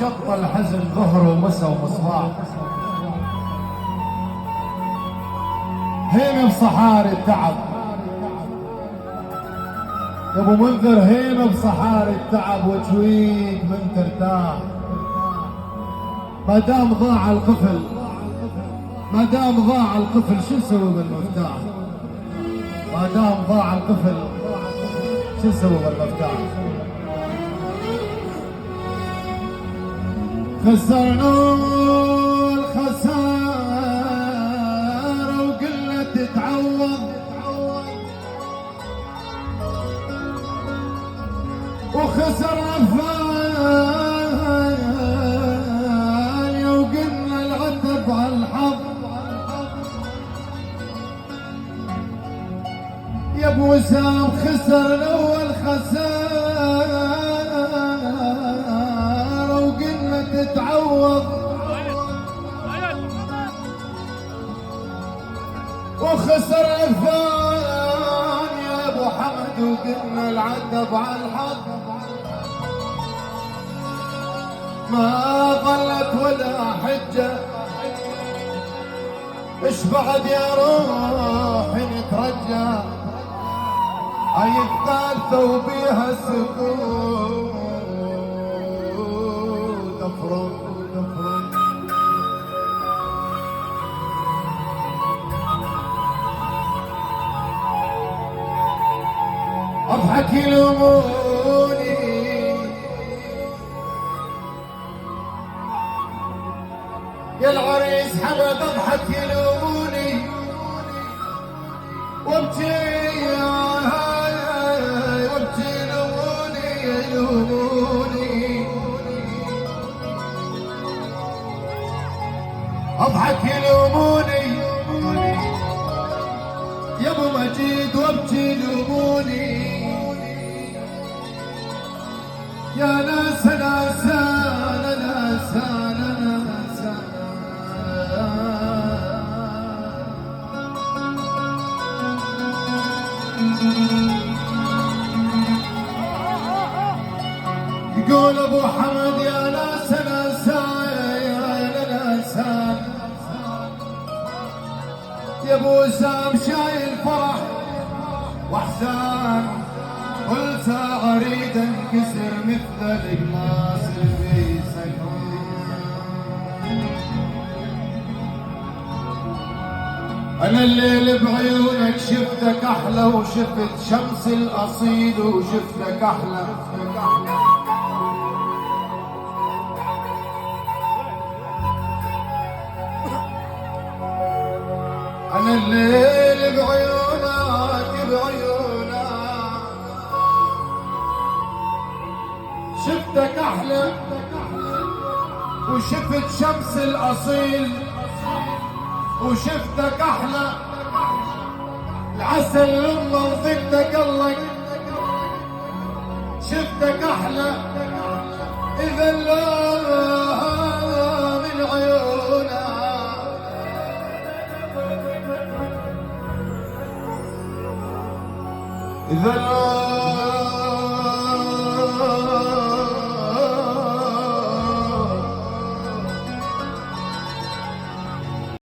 وبشط الحزن ظهر ومسى ومصباح. هيم بصحاري التعب يا ابو منذر، هيم بصحاري التعب وجويك من ترتاح. ما دام ضاع القفل، ما دام ضاع القفل شو نسوي بالمفتاح؟ ما دام ضاع القفل شو نسوي بالمفتاح؟ خسرنا الخسارة وقلنا تتعوض، وخسرنا الثانية وقلنا العتب على الحظ. يا ابو وسام خسر الاول خسارة وقلنا تتعوض، وخسر الثاني يا ابو حمد وقلنا العتب على الحظ. ما ظلت ولا حجة، ايش بعد يا روحي نترجى؟ هاي الثالثة وبيها السكوت افرض. اضحك يلوموني يا العريس حمد، اضحك يلوموني وابكي يلوموني، اضحك يلوموني يا ابو مجيد وابكي يلوموني. يا ناس ناس انا ناس انا ناس يقول ابو حمد يا ناس ناس يا ناس يا ابو وسام شايل فرح واحزان، كل ساعة اريد انكسر مثل الناس اللي في سكران. انا الليل بعيونك شفتك احلى، وشفت شمس الاصيل وشفتك احلى. انا الليل بعيونك شفتك احلى، وشفت شمس الاصيل وشفتك احلى. العسل لما ضدك الله شفتك احلى. اذا لا من عيونك إذا